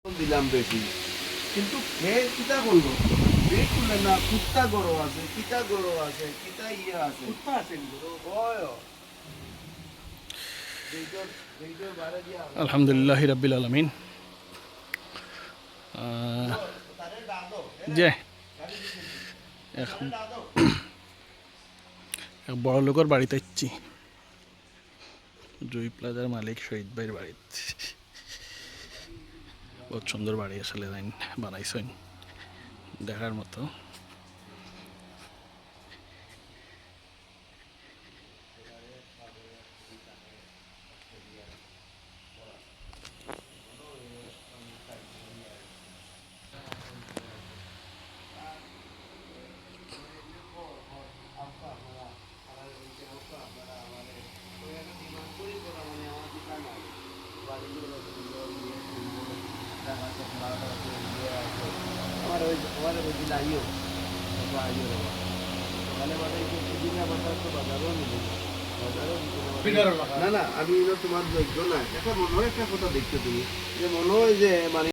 দিলাম বেশি, কিন্তু খেয়ে কিতা করলো পেট খুলে না, কুত্তা গরো আছে, কিতা গরো আছে, কিতা ইয়া আছে, কুত্তা আছে ওয় এইটার এইটার বাইরে দিয়া আলহামদুলিল্লাহ রাব্বিল আলামিন। যে এখন এক বড় লোকের বাড়িতে ইচ্ছি, জুই প্লাজার মালিক শহীদ ভাইয়ের বাড়িতে। বহুত সুন্দর বাড়ি আসলে বানাইছেন, দেখার মতো। আমার ওই দিন আইও আইও সকালে বাজার দিনে বাজার তো বাজারও নিবে না না, আমি তোমার যোগ্য না। একটা মনে হয় একটা কথা দেখছো তুমি, যে মনে হয় যে মানে